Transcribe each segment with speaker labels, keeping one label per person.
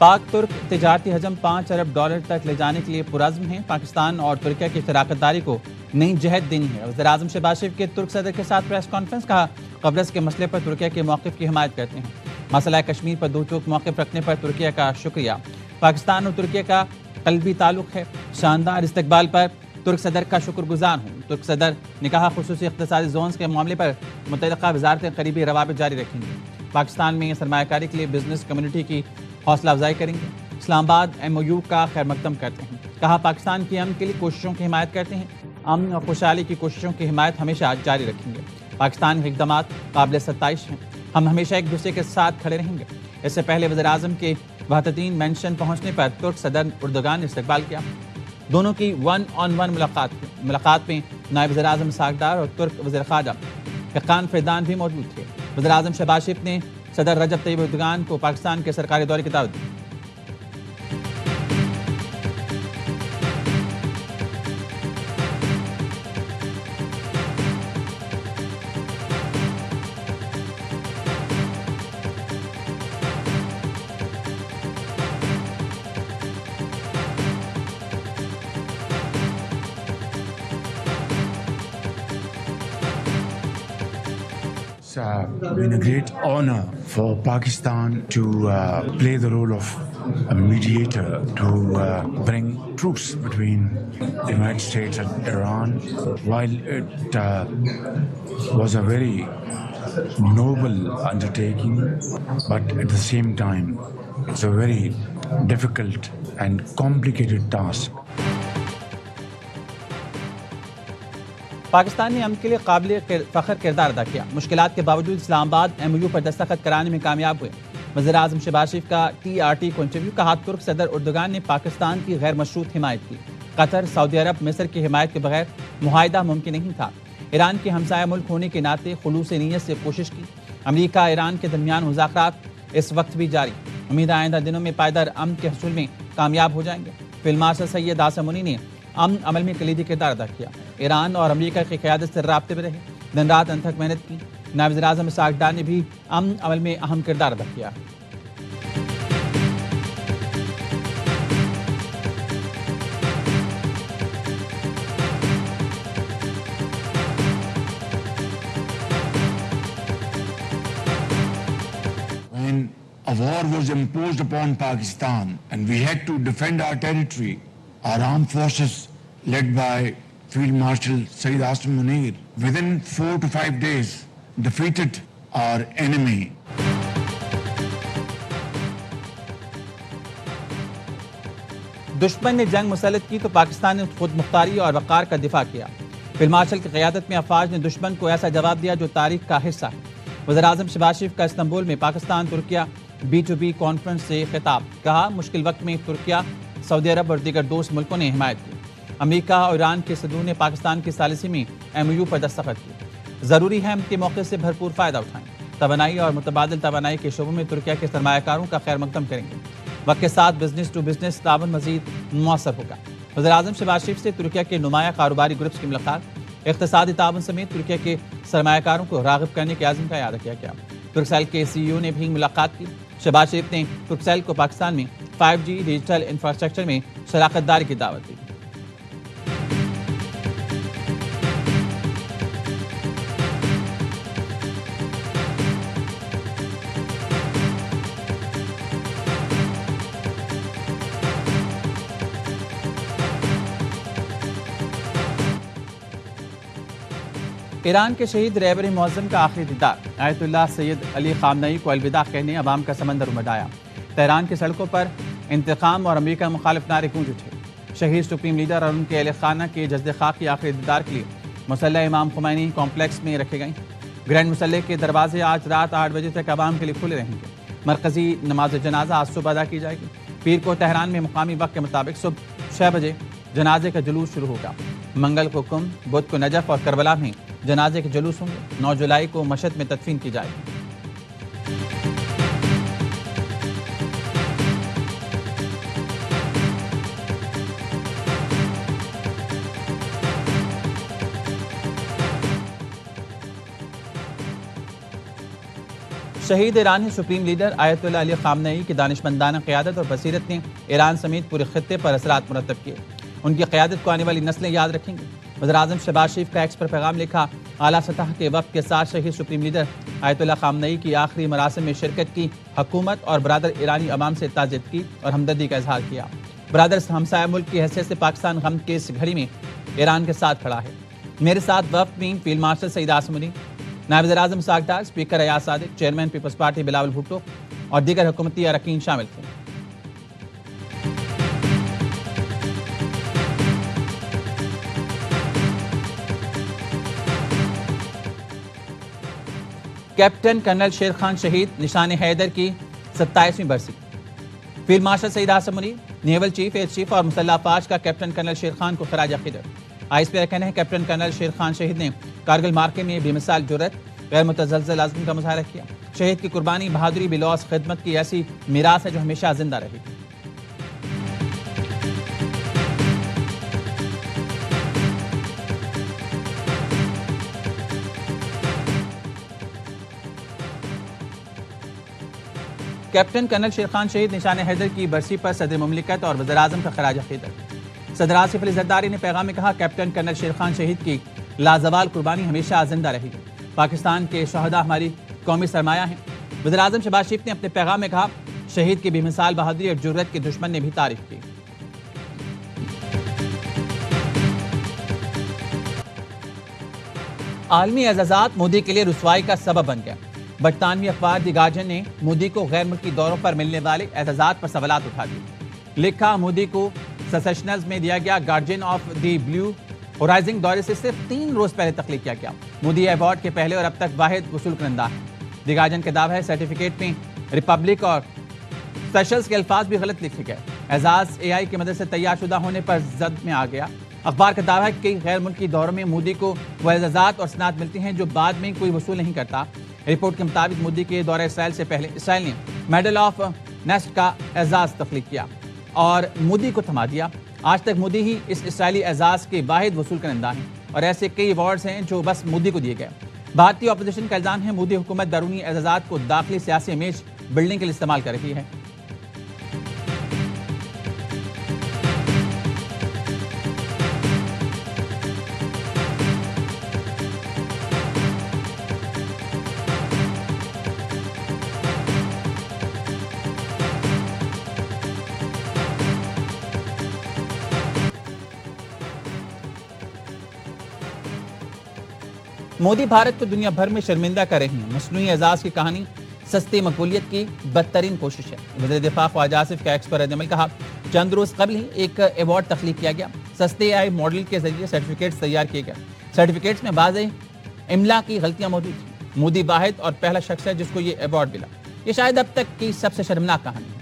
Speaker 1: پاک ترک تجارتی حجم $5 ارب تک لے جانے کے لیے پرعزم ہیں۔ پاکستان اور ترکیہ کی شراکت داری کو نئی جہت دینی ہے۔ وزیراعظم شہباز شریف کے ترک صدر کے ساتھ پریس کانفرنس، کہا قبرص کے مسئلے پر ترکیہ کے موقف کی حمایت کرتے ہیں۔ مسئلہ کشمیر پر دو ٹوک موقف رکھنے پر ترکیہ کا شکریہ۔ پاکستان اور ترکیہ کا قلبی تعلق ہے، شاندار استقبال پر ترک صدر کا شکر گزار ہوں۔ ترک صدر نے کہا خصوصی اقتصادی زونز کے معاملے پر متعلقہ وزارتیں قریبی روابط جاری رکھیں گی۔ پاکستان میں سرمایہ کاری کے لیے بزنس کمیونٹی کی حوصلہ افزائی کریں گے۔ اسلام آباد MOU کا خیر مقدم کرتے ہیں، کہا پاکستان کی امن کے لیے کوششوں کی حمایت کرتے ہیں، امن اور خوشحالی کی کوششوں کی حمایت ہمیشہ جاری رکھیں گے۔ پاکستان کے اقدامات قابل ستائش ہیں، ہم ہمیشہ ایک دوسرے کے ساتھ کھڑے رہیں گے۔ اس سے پہلے وزیراعظم کے وحدتین مینشن پہنچنے پر ترک صدر اردوغان نے استقبال کیا۔ دونوں کی ون آن ون ملاقات میں نائب وزیراعظم ساگدار اور ترک وزیر خارجہ حقان فیدان بھی موجود تھے۔ وزیراعظم شہباز شریف نے صدر رجب طیب اردوغان کو پاکستان کے سرکاری دورے کی دعوت دی۔
Speaker 2: It's been a great honor for Pakistan to play the role of a mediator to bring truce between the United States and Iran. While it was a very noble undertaking, but at the same time, it's a very difficult and complicated task.
Speaker 1: Pakistan نے امن کے لیے قابل فخر کردار ادا کیا، مشکلات کے باوجود اسلام آباد MOU پر دستخط کرانے میں کامیاب ہوئے۔ وزیراعظم شہباز شریف کا TRT کو انٹرویو، کہا ترک صدر اردوغان نے پاکستان کی غیر مشروط حمایت کی۔ قطر، سعودی عرب، مصر کی حمایت کے بغیر معاہدہ ممکن نہیں تھا۔ ایران کے ہمسایہ ملک ہونے کے ناطے خلوص نیت سے کوشش کی۔ امریکہ ایران کے درمیان مذاکرات اس وقت بھی جاری، امید آئندہ دنوں میں پائیدار امن کے حصول میں کامیاب ہو جائیں گے۔ فیلڈ مارشل سید عاصم منی نے امن عمل میں کلیدی کردار ادا کیا، ایران اور امریکہ کی قیادت سے رابطے میں رہے، دن رات انتھک محنت کی۔ نائب وزیر اعظم اسحاق ڈار نے بھی امن عمل میں اہم کردار ادا کیا۔
Speaker 2: When a war was imposed upon Pakistan and we had to defend our territory, our armed forces led by Field Marshal Sayyid Asim Munir within 4 to 5 days defeated our enemy.
Speaker 1: دشمن نے جنگ مسلط کی تو پاکستان نے خود مختاری اور وقار کا دفاع کیا۔ فیلڈ مارشل کی قیادت میں افواج نے دشمن کو ایسا جواب دیا جو تاریخ کا حصہ ہے۔ وزیراعظم شہباز شریف کا استنبول میں پاکستان ترکیہ B2B کانفرنس سے خطاب، کہا مشکل وقت میں ترکیہ، سعودی عرب اور دیگر دوست ملکوں نے حمایت کی۔ امریکہ اور ایران کے صدور نے پاکستان کی ثالثی میں MOU پر دستخط کی۔ ضروری ہے ہم کے موقع سے بھرپور فائدہ اٹھائیں، توانائی اور متبادل توانائی کے شعبوں میں ترکیہ کے سرمایہ کاروں کا خیر مقدم کریں گے۔ وقت کے ساتھ بزنس ٹو بزنس تعاون مزید مؤثر ہوگا۔ وزیراعظم شہباز شریف سے ترکیہ کے نمایاں کاروباری گروپس کی ملاقات، اقتصادی تعاون سمیت ترکیہ کے سرمایہ کاروں کو راغب کرنے کے عزم کا اعادہ کیا گیا۔ ترکسیل کے CEO نے بھی ملاقات کی۔ شہباز شریف نے ترکسیل کو پاکستان میں 5G ڈیجیٹل انفراسٹرکچر میں شراکت داری کی دعوت دی۔ ایران کے شہید رہبر معظم کا آخری دیدار، آیت اللہ سید علی خامنئی کو الوداع کہنے عوام کا سمندر امڈ آیا۔ تہران کی سڑکوں پر انتقام اور امریکہ مخالف نعرے گونج اٹھے۔ شہید سپریم لیڈر اور ان کے اہل خانہ کے جسد خاک کی آخری دیدار کے لیے مسلح امام خمینی کمپلیکس میں رکھے گئیں۔ گرینڈ مسلح کے دروازے آج رات 8 بجے تک عوام کے لیے کھلے رہیں گے۔ مرکزی نماز جنازہ آج صبح ادا کی جائے گی۔ پیر کو تہران میں مقامی وقت کے مطابق صبح 6 بجے جنازے کا جلوس شروع ہوگا۔ منگل کو کم، بدھ کو نجف اور کربلا میں جنازے کے جلوس ہوں گے۔ 9 جولائی کو مشہد میں تدفین کی جائے گی۔ شہید ایرانی سپریم لیڈر آیت اللہ علی خامنئی کی دانشمندانہ قیادت اور بصیرت نے ایران سمیت پورے خطے پر اثرات مرتب کیے. ان کی قیادت کو آنے والی نسلیں یاد رکھیں گی. وزیراعظم شہباز شریف کا ایکس پر پیغام لکھا. اعلیٰ سطح کے وفد کے ساتھ شہید سپریم لیڈر آیت اللہ خامنئی کی آخری مراسم میں شرکت کی. حکومت اور برادر ایرانی عوام سے تعزیت کی اور ہمدردی کا اظہار کیا. برادر ہمسایہ ملک کی حیثیت سے پاکستان غم کی اس گھڑی میں ایران کے ساتھ کھڑا ہے. میرے ساتھ وفد میں فیلڈ مارشل سعید عاصم منی، نائب وزیر اعظم اسحاق ڈار، اسپیکر ایاز صادق، چیئرمین پیپلز پارٹی بلاول بھٹو اور دیگر حکومتی اراکین شامل تھے. کیپٹن کرنل شیر خان شہید، نشان حیدر کی 27ویں برسی. فیلڈ مارشل سعید عاصم منی، نیول چیف، ایئر چیف اور مسلح افواج کا کیپٹن کرنل شیر خان کو خراج عقیدت. آئی ایس پی کا کہنا ہے کیپٹن کرنل شیر خان شہید نے کارگل مارکے میں بے مثال جرأت، غیر متزلزل عزم کا مظاہرہ کیا. شہید کی قربانی، بہادری، بلوث خدمت کی ایسی میراث ہے جو ہمیشہ زندہ رہے گی. کیپٹن کرنل شیر خان شہید، نشان حیدر کی برسی پر صدر مملکت اور وزیر اعظم کا خراج عقیدت. صدر آصف علی زرداری نے پیغام میں کہا کیپٹن کرنل شیر خان شہید کی لازوال قربانی ہمیشہ زندہ رہے گی. پاکستان کے شہداء ہماری قومی سرمایہ ہیں. وزیر اعظم شہباز شریف نے اپنے پیغام میں کہا شہید کی بے مثال بہادری اور جرأت کے دشمن نے بھی تعریف کی. عالمی اعزازات مودی کے لیے رسوائی کا سبب بن گیا. برطانوی اخبار دی گارڈین نے مودی کو غیر ملکی دوروں پر ملنے والے اعزازات پر سوالات اٹھا دیے. لکھا مودی کو سیشنز میں دیا گیا guardian of the blue horizon دورے سے صرف 3 روز پہلے تخلیق کیا گیا. مودی ایوارڈ کے پہلے اور اب تک واحد وصول کنندہ ہے. دی گارڈین کا دعویٰ ہے سرٹیفکیٹ میں ریپبلک اور سیشلز کے الفاظ بھی غلط لکھے گئے. اعزاز اے آئی کی مدد سے تیار شدہ ہونے پر زد میں آ گیا. اخبار کا دعویٰ ہے کہ کئی غیر ملکی دوروں میں مودی کو وہ اعزازات اور سناد ملتی ہیں جو بعد میں کوئی وصول نہیں کرتا. رپورٹ کے مطابق مودی کے دورہ اسرائیل سے پہلے اسرائیل نے میڈل آف نیسٹ کا اعزاز تخلیق کیا اور مودی کو تھما دیا. آج تک مودی ہی اس اسرائیلی اعزاز کے واحد وصول کنندہ ہیں اور ایسے کئی ایوارڈز ہیں جو بس مودی کو دیے گئے. بھارتی اپوزیشن کا الزام ہے مودی حکومت بیرونی اعزازات کو داخلی سیاسی امیج بلڈنگ کے لیے استعمال کر رہی ہے. مودی بھارت کو دنیا بھر میں شرمندہ کر رہے ہیں. مصنوعی اعزاز کی کہانی سستی مقبولیت کی بدترین کوشش ہے. وزیر دفاع خواجہ آصف کا ایکس پر رد عمل کہا چند روز قبل ہی ایک ایوارڈ تخلیق کیا گیا. سستے آئی ماڈل کے ذریعے سرٹیفکیٹس تیار کیے گئے. سرٹیفکیٹس میں بعض املا کی غلطیاں موجود تھیں. مودی واحد اور پہلا شخص ہے جس کو یہ ایوارڈ ملا. یہ شاید اب تک کی سب سے شرمناک کہانی ہے.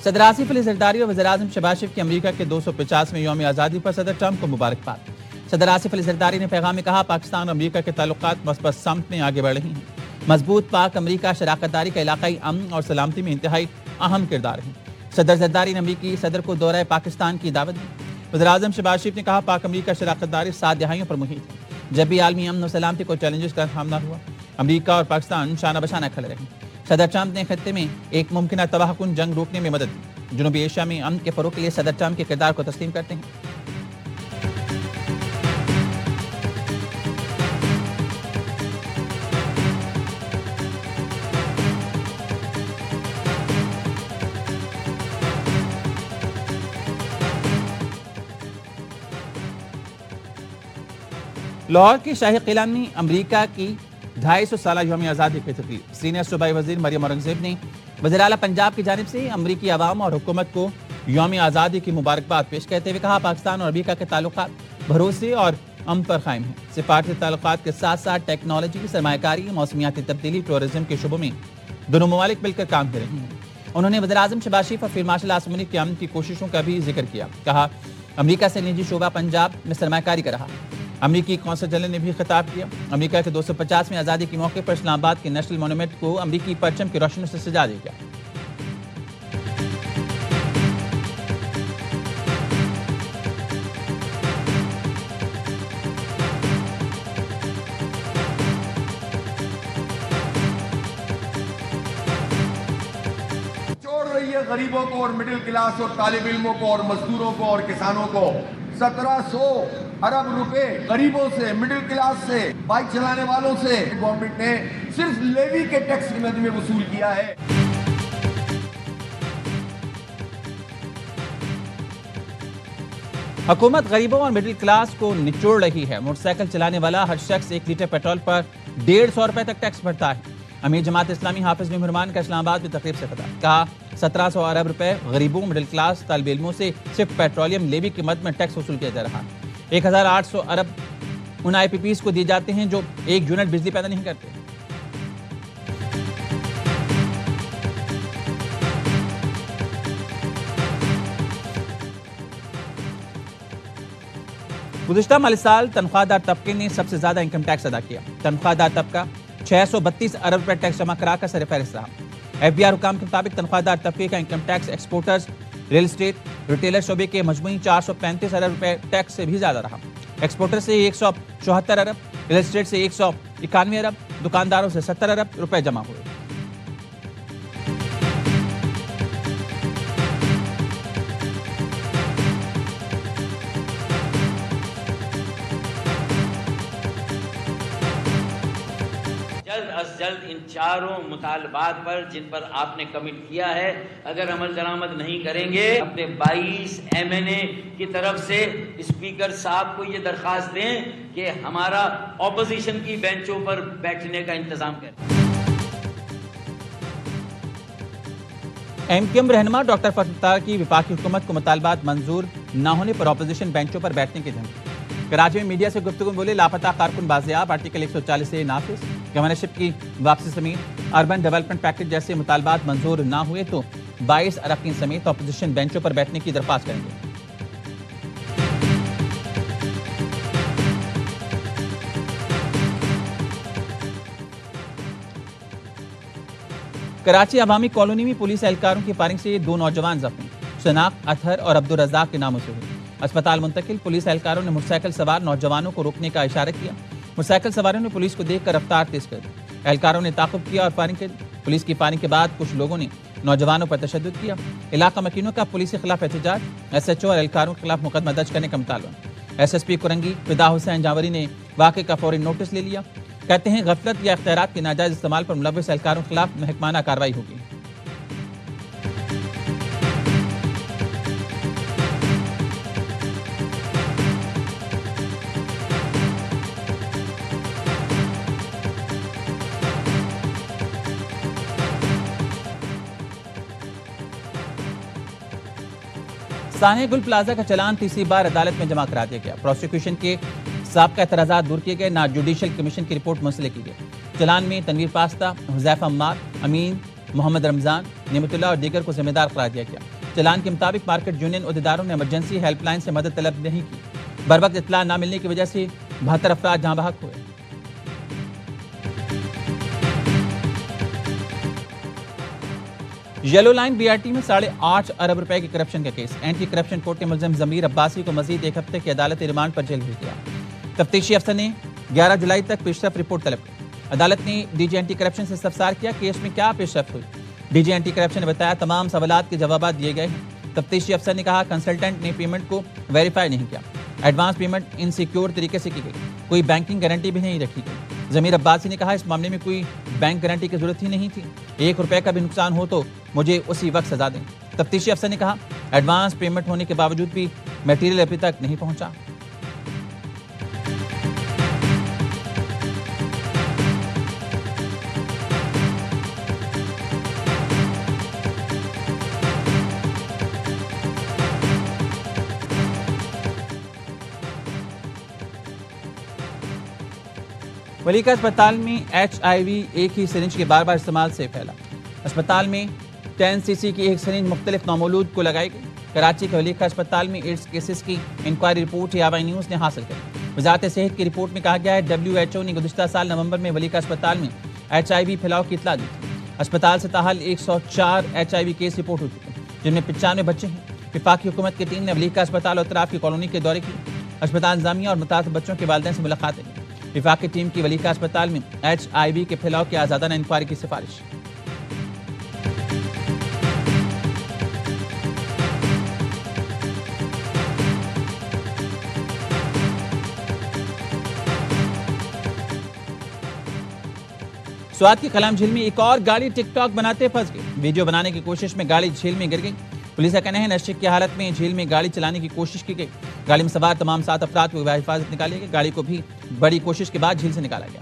Speaker 1: صدر آصف علی زرداری اور وزیر اعظم شہباز شریف کی امریکہ کے 250ویں یوم آزادی پر صدر ٹرمپ کو مبارکباد. صدر آصف علی زرداری نے پیغام میں کہا پاکستان اور امریکہ کے تعلقات مثبت سمت میں آگے بڑھ رہے ہیں. مضبوط پاک امریکہ شراکت داری کا علاقائی امن اور سلامتی میں انتہائی اہم کردار ہے. صدر زرداری نے امریکی صدر کو دورہ پاکستان کی دعوت دی. وزیر اعظم شہباز شریف نے کہا پاک امریکہ شراکت داری 7 دہائیوں پر محیط ہے. جب بھی عالمی امن و سلامتی کو چیلنجز کا سامنا ہوا امریکہ اور پاکستان شانہ بشانہ کھڑے رہے. صدر ٹرمپ نے خطے میں ایک ممکنہ تباہ کن جنگ روکنے میں مدد دی. جنوبی ایشیا میں امن کے فروغ کے لیے صدر ٹرمپ کے کردار کو تسلیم کرتے ہیں. لاہور کے شاہی قلعہ میں امریکہ کی 250 سالہ یوم آزادی کی تقریب. سینئر صوبائی وزیر مریم اورنگزیب نے وزیر اعلیٰ پنجاب کی جانب سے امریکی عوام اور حکومت کو یوم آزادی کی مبارکباد پیش کرتے ہوئے کہا پاکستان اور امریکہ کے تعلقات بھروسے اور امن پر قائم ہیں. سفارتی تعلقات کے ساتھ ساتھ ٹیکنالوجی، سرمایہ کاری، موسمیاتی تبدیلی، ٹورزم کے شعبوں میں دونوں ممالک مل کر کام کر رہے ہیں. انہوں نے وزیر اعظم شہباز شریف اور فیلڈ مارشل عاصم منی کی امن کی کوششوں کا بھی ذکر کیا. کہا امریکہ سے نجی شعبہ پنجاب میں سرمایہ کاری کر رہا. امریکی قونصل جنرل نے بھی خطاب کیا. امریکہ کے 250ویں آزادی کے موقع پر اسلام آباد کے نیشنل مونومنٹ کو امریکی پرچم کی روشنی سے سجا دیا گیا.
Speaker 3: غریبوں کو اور مڈل کلاس اور طالب علموں کو اور مزدوروں کو اور کسانوں کو 1700 ارب روپے غریبوں سے، مڈل کلاس سے، بائک چلانے والوں سے گورنمنٹ نے صرف لیوی کے ٹیکس کی مد میں وصول کیا ہے۔
Speaker 1: حکومت غریبوں اور مڈل کلاس کو نچوڑ رہی ہے۔ موٹر سائیکل چلانے والا ہر شخص 1 لیٹر پیٹرول پر 150 روپے تک ٹیکس بھرتا ہے۔ امیر جماعت اسلامی حافظ بن رحمان کا اسلام آباد میں تقریب سے خطاب، کہا 1700 ارب روپے غریبوں، مڈل کلاس طالب علموں سے صرف پیٹرولیم لیوی کی مد میں ٹیکس وصول کیا جا رہا ہے۔ 1800 ارب ان آئی پی پیز کو دیے جاتے ہیں جو 1 یونٹ بجلی پیدا نہیں کرتے۔ گزشتہ مالی سال تنخواہ دار طبقے نے سب سے زیادہ انکم ٹیکس ادا کیا۔ تنخواہ دار طبقہ 632 ارب روپے ٹیکس جمع کرا کر سر فہرست رہا۔ ایف بی آر حکام کے مطابق تنخواہ دار طبقے کا income tax exporters, real estate, retailer شعبے کے مجموعی 435 ارب روپے ٹیکس سے بھی زیادہ رہا۔ ایکسپورٹر سے 174 ارب، ریل اسٹیٹ سے 191 ارب، دکانداروں سے 70 ارب روپے جمع ہوئے۔
Speaker 4: جلد ان چاروں مطالبات پر جن پر آپ نے کمٹ کیا ہے اگر عمل درآمد نہیں کریں گے، اپنے 22 MNA کی طرف سے اسپیکر صاحب کو یہ درخواست دیں کہ ہمارا اپوزیشن کی بینچوں پر بیٹھنے کا انتظام کریں۔
Speaker 1: ایم کیو ایم رہنما ڈاکٹر فتح کی وفاقی حکومت کو مطالبات منظور نہ ہونے پر اپوزیشن بینچوں پر بیٹھنے کی دھمکی۔ کراچی میں میڈیا سے گفتگو میں بولے لاپتہ کارکن بازیاب، آرٹیکل 140 سے نافذ، گورنرشپ کی واپسی سمیت اربن ڈیولپمنٹ پیکج جیسے مطالبات منظور نہ ہوئے تو 22 اراکین سمیت اپوزیشن بینچوں پر بیٹھنے کی درخواست کریں گے۔ کراچی عوامی کالونی میں پولیس اہلکاروں کی فائرنگ سے 2 نوجوان زخمی، شناخت اطہر اور عبدالرزاق کے ناموں سے ہوئی۔ اسپتال منتقل، پولیس اہلکاروں نے موٹر سائیکل سوار نوجوانوں کو روکنے کا اشارہ کیا۔ موٹر سائیکل سواروں نے پولیس کو دیکھ کر رفتار تیز کر دی۔ اہلکاروں نے تعاقب کیا اور فائرنگ کی۔ پولیس کی فائرنگ کے بعد کچھ لوگوں نے نوجوانوں پر تشدد کیا۔ علاقہ مکینوں کا پولیس کے خلاف احتجاج، SHO اور اہلکاروں کے خلاف مقدمہ درج کرنے کا مطالبہ۔ SSP کرنگی فدا حسین جاوری نے واقعے کا فوری نوٹس لے لیا۔ کہتے ہیں غفلت یا اختیارات کے ناجائز استعمال پر ملوث اہلکاروں کے خلاف محکمانہ کارروائی ہوگی۔ سانحہ گل پلازا کا چلان تیسری بار عدالت میں جمع کرا دیا گیا۔ پروسیکیوشن کے سابقہ اعتراضات دور کیے گئے، نہ جوڈیشل کمیشن کی رپورٹ منسلک کی گئی۔ چلان میں تنویر پاستہ، حذیفہ عمار، امین، محمد رمضان، نعمت اللہ اور دیگر کو ذمہ دار قرار دیا گیا۔ چلان کے مطابق مارکیٹ یونین عہدیداروں نے ایمرجنسی ہیلپ لائن سے مدد طلب نہیں کی۔ بروقت اطلاع نہ ملنے کی وجہ سے 72 افراد جاں بحق ہوئے۔ یلو لائن BRT میں 8.5 ارب روپے کے کرپشن کا کیس، اینٹی کرپشن کورٹ نے ملزم ضمیر عباسی کو مزید 1 ہفتے کی عدالتی ریمانڈ پر جیل بھیج دیا۔ تفتیشی افسر نے 11 جولائی تک پیش رفت رپورٹ طلب کی۔ عدالت نے DG اینٹی کرپشن سے استفسار کیا کیس میں کیا پیش رفت ہوئی۔ DG اینٹی کرپشن نے بتایا تمام سوالات کے جوابات دیے گئے ہیں۔ تفتیشی افسر نے کہا کنسلٹنٹ نے پیمنٹ کو ویریفائی نہیں کیا، ایڈوانس پیمنٹ انسیکیور طریقے سے کی گئی، کوئی بینکنگ گارنٹی بھی نہیں رکھی گئی۔ ضمیر عباسی نے کہا اس معاملے میں کوئی بینک گارنٹی کی ضرورت ہی نہیں تھی، 1 روپے کا بھی نقصان ہو تو مجھے اسی وقت سزا دیں۔ تفتیشی افسر نے کہا ایڈوانس پیمنٹ ہونے کے باوجود بھی میٹیریل ابھی تک نہیں پہنچا۔ ولی کا اسپتال میں HIV ایک ہی سرنج کے بار بار استعمال سے پھیلا۔ اسپتال میں 10 cc کی ایک سرنج مختلف نومولود کو لگائی گئی۔ کراچی کے ولی کا اسپتال میں ایڈز کیسز کی انکوائری رپورٹ یاوئی نیوز نے حاصل کی۔ وزارت صحت کی رپورٹ میں کہا گیا ہے WHO نے گزشتہ سال نومبر میں ولی کا اسپتال میں HIV پھیلاؤ کی اطلاع دی تھی۔ اسپتال سے تاحال 104 HIV کیس رپورٹ ہو چکے ہیں، جن میں 95 بچے ہیں۔ وفاقی حکومت کی ٹیم نے ولی کا اسپتال اور اطراف کی کالونی کے دورے کی، اسپتال انتظامیہ اور متاثرہ بچوں کے والدین سے ملاقاتیں کی۔ وفاقی ٹیم کی ولی کا اسپتال میں HIV کے پھیلاؤ کی آزادانہ انکوائری کی سفارش۔ سوات کی کلام جھیل میں ایک اور گاڑی ٹک ٹاک بناتے پھنس گئی. ویڈیو بنانے کی کوشش میں گاڑی جھیل میں گر گئی. پولیس کا کہنا ہے نشے کی حالت میں جھیل میں گاڑی چلانے کی کوشش کی گئی. گاڑی میں سوار تمام 7 افراد کو حفاظت نکالے گئے. گاڑی کو بھی بڑی کوشش کے بعد جھیل سے نکالا گیا.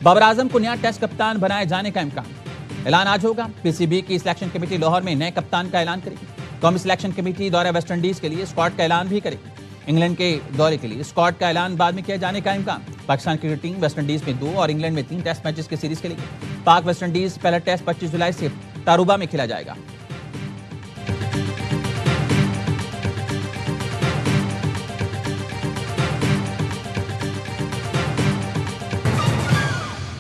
Speaker 1: بابر اعظم کو نیا ٹیسٹ کپتان بنائے جانے کا امکان. اعلان آج ہوگا. پی سی بی کی سلیکشن کمیٹی لاہور میں نئے کپتان کا اعلان کرے گی. قومی سلیکشن کمیٹی دورہ ویسٹ انڈیز کے لیے اسکواڈ کا اعلان بھی کرے گی. انگلینڈ کے دورے کے لیے اسکواڈ کا اعلان بعد میں کیا جانے کا امکان. Pakistan cricket team West Indies میں 2 اور انگلینڈ میں 3 ٹیسٹ میچز کی سیریز کھیلے گی. پاک ویسٹ انڈیز پہلا ٹیسٹ 25 جولائی سے تاروبا میں کھیلا جائے گا.